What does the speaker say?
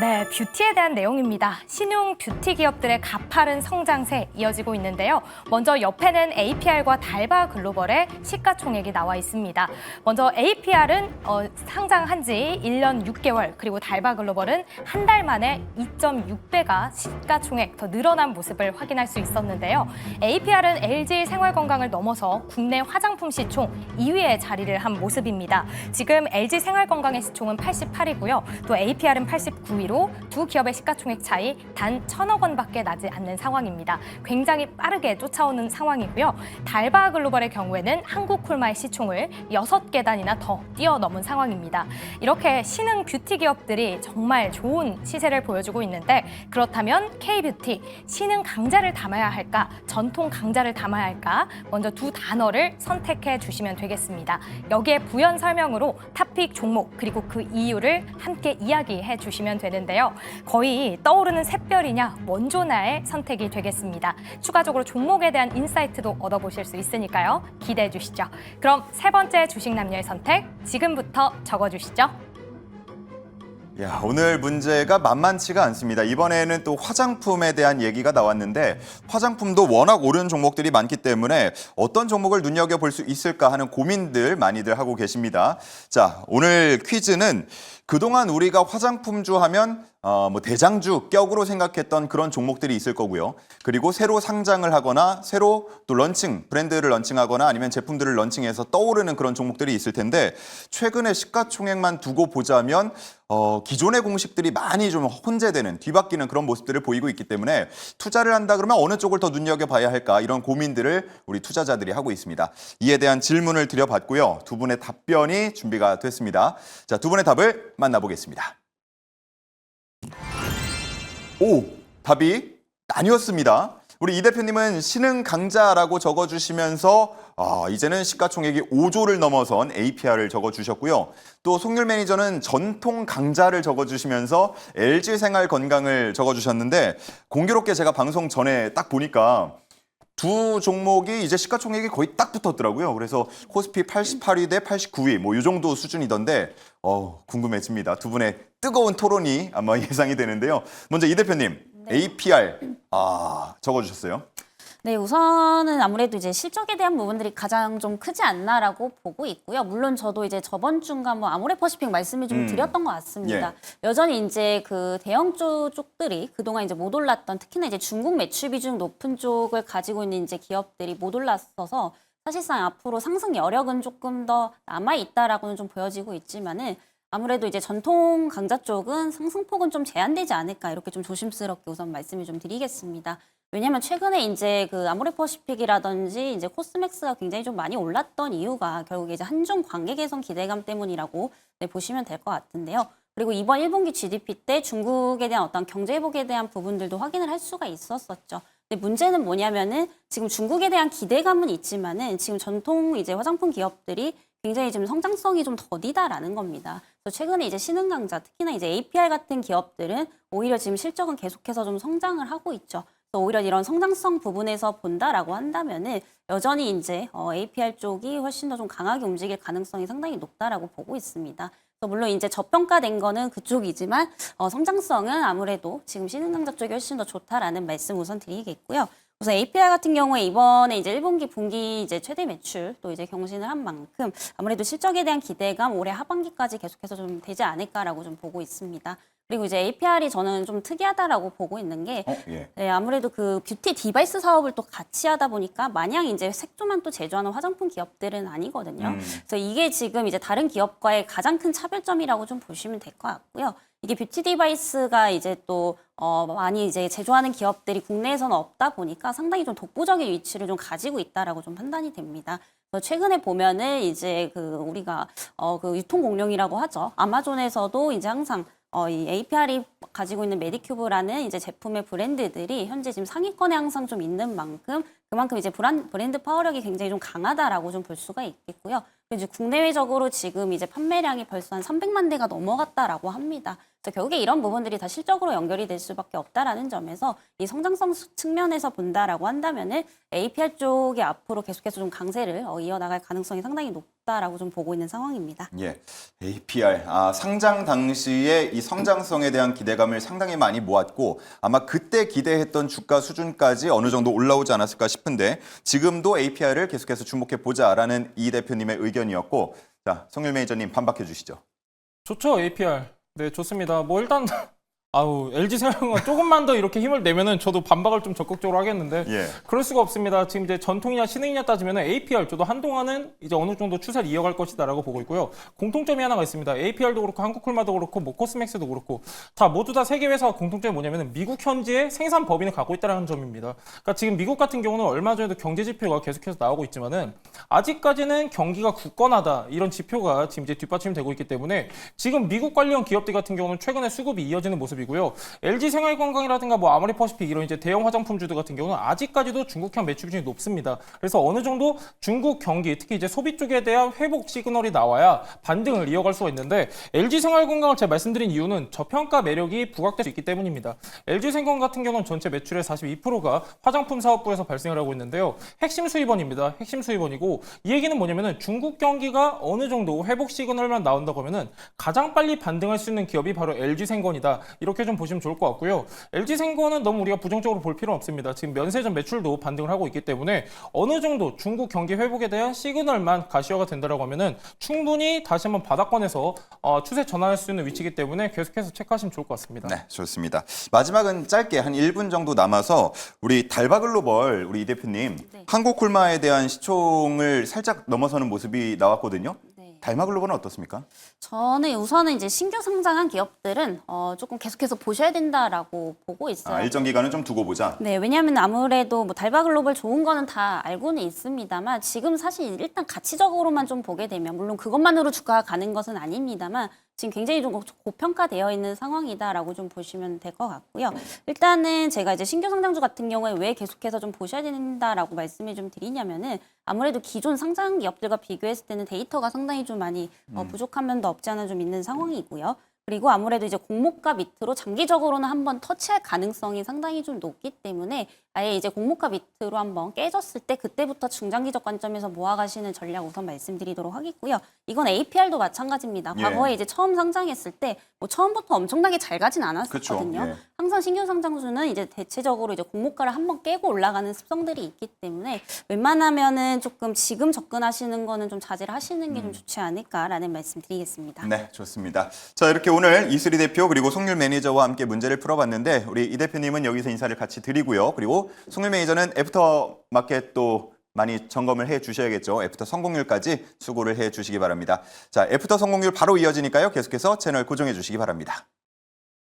네, 뷰티에 대한 내용입니다. 신흥 뷰티 기업들의 가파른 성장세 이어지고 있는데요. 먼저 옆에는 APR과 달바 글로벌의 시가총액이 나와 있습니다. 먼저 APR은 상장한 지 1년 6개월, 그리고 달바 글로벌은 한 달 만에 2.6배가 시가총액 더 늘어난 모습을 확인할 수 있었는데요. APR은 LG 생활건강을 넘어서 국내 화장품 시총 2위에 자리를 한 모습입니다. 지금 LG 생활건강의 시총은 88이고요. 또 APR은 89위. 두 기업의 시가총액 차이 단 1,000억 원밖에 나지 않는 상황입니다. 굉장히 빠르게 쫓아오는 상황이고요. 달바 글로벌의 경우에는 한국콜마의 시총을 6계단이나 더 뛰어넘은 상황입니다. 이렇게 신흥 뷰티 기업들이 정말 좋은 시세를 보여주고 있는데, 그렇다면 K뷰티, 신흥 강자를 담아야 할까, 전통 강자를 담아야 할까? 먼저 두 단어를 선택해 주시면 되겠습니다. 여기에 부연 설명으로 탑픽 종목 그리고 그 이유를 함께 이야기해 주시면 되는데요. 거의 떠오르는 샛별이냐 원조나의 선택이 되겠습니다. 추가적으로 종목에 대한 인사이트도 얻어보실 수 있으니까요. 기대해 주시죠. 그럼 세 번째 주식 남녀의 선택 지금부터 적어주시죠. 야, 오늘 문제가 만만치가 않습니다. 이번에는 또 화장품에 대한 얘기가 나왔는데, 화장품도 워낙 오른 종목들이 많기 때문에 어떤 종목을 눈여겨볼 수 있을까 하는 고민들 많이들 하고 계십니다. 자, 오늘 퀴즈는 그동안 우리가 화장품주 하면 대장주 격으로 생각했던 그런 종목들이 있을 거고요. 그리고 새로 상장을 하거나 새로 또 브랜드를 런칭하거나 아니면 제품들을 런칭해서 떠오르는 그런 종목들이 있을 텐데, 최근에 시가총액만 두고 보자면 기존의 공식들이 많이 좀 혼재되는, 뒤바뀌는 그런 모습들을 보이고 있기 때문에 투자를 한다 그러면 어느 쪽을 더 눈여겨봐야 할까, 이런 고민들을 우리 투자자들이 하고 있습니다. 이에 대한 질문을 드려봤고요. 두 분의 답변이 준비가 됐습니다. 자, 두 분의 답을 만나보겠습니다. 오, 답이 나뉘었습니다. 우리 이 대표님은 신흥 강자라고 적어주시면서 이제는 시가총액이 5조를 넘어선 APR을 적어주셨고요. 또 송률 매니저는 전통 강자를 적어주시면서 LG생활건강을 적어주셨는데, 공교롭게 제가 방송 전에 딱 보니까 두 종목이 이제 시가총액이 거의 딱 붙었더라고요. 그래서 코스피 88위 대 89위 이 정도 수준이던데 궁금해집니다. 두 분의 뜨거운 토론이 아마 예상이 되는데요. 먼저 이 대표님, 네. APR 적어주셨어요. 네, 우선은 아무래도 이제 실적에 대한 부분들이 가장 좀 크지 않나라고 보고 있고요. 물론 저도 이제 저번 주인가 아모레퍼시픽 말씀을 좀 드렸던 것 같습니다. 예. 여전히 이제 그 대형주 쪽들이 그동안 이제 못 올랐던, 특히나 이제 중국 매출 비중 높은 쪽을 가지고 있는 이제 기업들이 못 올랐어서 사실상 앞으로 상승 여력은 조금 더 남아 있다라고는 좀 보여지고 있지만은, 아무래도 이제 전통 강자 쪽은 상승폭은 좀 제한되지 않을까, 이렇게 좀 조심스럽게 우선 말씀을 좀 드리겠습니다. 왜냐하면 최근에 이제 그 아모레퍼시픽이라든지 이제 코스맥스가 굉장히 좀 많이 올랐던 이유가 결국에 이제 한중 관계 개선 기대감 때문이라고 보시면 될 것 같은데요. 그리고 이번 1분기 GDP 때 중국에 대한 어떤 경제 회복에 대한 부분들도 확인을 할 수가 있었었죠. 근데 문제는 뭐냐면은 지금 중국에 대한 기대감은 있지만은 지금 전통 이제 화장품 기업들이 굉장히 지금 성장성이 좀 더디다라는 겁니다. 그래서 최근에 이제 신흥 강자, 특히나 이제 APR 같은 기업들은 오히려 지금 실적은 계속해서 좀 성장을 하고 있죠. 그래서 오히려 이런 성장성 부분에서 본다라고 한다면은 여전히 이제 APR 쪽이 훨씬 더 좀 강하게 움직일 가능성이 상당히 높다라고 보고 있습니다. 그래서 물론 이제 저평가된 거는 그쪽이지만 성장성은 아무래도 지금 신흥 강자 쪽이 훨씬 더 좋다라는 말씀 우선 드리겠고요. 우선 APR 같은 경우에 이번에 이제 1분기, 분기 이제 최대 매출 또 이제 경신을 한 만큼 아무래도 실적에 대한 기대감 올해 하반기까지 계속해서 좀 되지 않을까라고 좀 보고 있습니다. 그리고 이제 APR이 저는 좀 특이하다라고 보고 있는 게 네, 아무래도 그 뷰티 디바이스 사업을 또 같이 하다 보니까 마냥 이제 색조만 또 제조하는 화장품 기업들은 아니거든요. 그래서 이게 지금 이제 다른 기업과의 가장 큰 차별점이라고 좀 보시면 될 것 같고요. 이게 뷰티 디바이스가 이제 또 많이 이제 제조하는 기업들이 국내에서는 없다 보니까 상당히 좀 독보적인 위치를 좀 가지고 있다라고 좀 판단이 됩니다. 그래서 최근에 보면은 이제 그 우리가 그 유통 공룡이라고 하죠. 아마존에서도 이제 항상 이 APR이 가지고 있는 메디큐브라는 이제 제품의 브랜드들이 현재 지금 상위권에 항상 좀 있는 만큼 그만큼 이제 브랜드 파워력이 굉장히 좀 강하다라고 좀 볼 수가 있겠고요. 그리고 이제 국내외적으로 지금 이제 판매량이 벌써 한 300만 대가 넘어갔다라고 합니다. 그래서 결국에 이런 부분들이 다 실적으로 연결이 될 수밖에 없다라는 점에서 이 성장성 측면에서 본다라고 한다면은 APR 쪽이 앞으로 계속해서 좀 강세를 이어나갈 가능성이 상당히 없다라고 좀 보고 있는 상황입니다. 예, APR 상장 당시에 이 성장성에 대한 기대감을 상당히 많이 모았고 아마 그때 기대했던 주가 수준까지 어느 정도 올라오지 않았을까 싶은데 지금도 APR을 계속해서 주목해 보자라는 이 대표님의 의견이었고 자, 송일 매니저님 반박해 주시죠. 좋죠, APR. 네, 좋습니다. 뭐 일단 LG생활건강 조금만 더 이렇게 힘을 내면은 저도 반박을 좀 적극적으로 하겠는데 예. 그럴 수가 없습니다. 지금 이제 전통이냐 신흥이냐 따지면은 APR 저도 한동안은 이제 어느 정도 추세를 이어갈 것이다라고 보고 있고요. 공통점이 하나가 있습니다. APR도 그렇고 한국콜마도 그렇고 뭐 코스맥스도 그렇고 모두 다 세계 회사와 공통점이 뭐냐면은 미국 현지의 생산 법인을 갖고 있다는 점입니다. 그러니까 지금 미국 같은 경우는 얼마 전에도 경제 지표가 계속해서 나오고 있지만은 아직까지는 경기가 굳건하다 이런 지표가 지금 이제 뒷받침이 되고 있기 때문에 지금 미국 관련 기업들 같은 경우는 최근에 수급이 이어지는 모습 이고요. LG생활건강이라든가 뭐 아모레퍼시픽 이런 이제 대형 화장품주들 같은 경우는 아직까지도 중국향 매출 비중이 높습니다. 그래서 어느 정도 중국 경기, 특히 이제 소비 쪽에 대한 회복 시그널이 나와야 반등을 이어갈 수가 있는데 LG생활건강을 제가 말씀드린 이유는 저평가 매력이 부각될 수 있기 때문입니다. LG생건 같은 경우는 전체 매출의 42%가 화장품 사업부에서 발생을 하고 있는데요. 핵심 수입원입니다. 핵심 수입원이고 이 얘기는 뭐냐면은 중국 경기가 어느 정도 회복 시그널만 나온다고 하면은 가장 빨리 반등할 수 있는 기업이 바로 LG생건이다. 이렇게 좀 보시면 좋을 것 같고요. LG생건은 너무 우리가 부정적으로 볼 필요는 없습니다. 지금 면세점 매출도 반등을 하고 있기 때문에 어느 정도 중국 경기 회복에 대한 시그널만 가시화가 된다라고 하면은 충분히 다시 한번 바닥권에서 추세 전환할 수 있는 위치이기 때문에 계속해서 체크하시면 좋을 것 같습니다. 네, 좋습니다. 마지막은 짧게 한 1분 정도 남아서 우리 달바글로벌 우리 이 대표님 네. 한국콜마에 대한 시총을 살짝 넘어서는 모습이 나왔거든요. 네. 달바글로벌은 어떻습니까? 저는 우선은 이제 신규 상장한 기업들은 조금 계속해서 보셔야 된다라고 보고 있어요. 일정 기간은 좀 두고 보자. 네, 왜냐하면 아무래도 뭐 달바글로벌 좋은 거는 다 알고는 있습니다만 지금 사실 일단 가치적으로만 좀 보게 되면 물론 그것만으로 주가가 가는 것은 아닙니다만 지금 굉장히 좀 고평가되어 있는 상황이다라고 좀 보시면 될 것 같고요. 일단은 제가 이제 신규 상장주 같은 경우에 왜 계속해서 좀 보셔야 된다라고 말씀을 좀 드리냐면은 아무래도 기존 상장 기업들과 비교했을 때는 데이터가 상당히 좀 많이 부족한 면도 없지 않아 좀 있는 상황이고요. 그리고 아무래도 이제 공모가 밑으로 장기적으로는 한번 터치할 가능성이 상당히 좀 높기 때문에 아예 이제 공모가 밑으로 한번 깨졌을 때 그때부터 중장기적 관점에서 모아가시는 전략 우선 말씀드리도록 하겠고요. 이건 APR도 마찬가지입니다. 예. 과거에 이제 처음 상장했을 때 뭐 처음부터 엄청나게 잘 가진 않았었거든요. 그쵸, 예. 항상 신규 상장주는 이제 대체적으로 이제 공모가를 한번 깨고 올라가는 습성들이 있기 때문에 웬만하면은 조금 지금 접근하시는 거는 좀 자제를 하시는 게 좀 좋지 않을까라는 말씀 드리겠습니다. 네, 좋습니다. 자, 이렇게 오늘 이수리 대표 그리고 송률 매니저와 함께 문제를 풀어봤는데 우리 이 대표님은 여기서 인사를 같이 드리고요. 그리고 송률 매니저는 애프터 마켓도 많이 점검을 해 주셔야겠죠. 애프터 성공률까지 수고를 해 주시기 바랍니다. 자, 애프터 성공률 바로 이어지니까요. 계속해서 채널 고정해 주시기 바랍니다.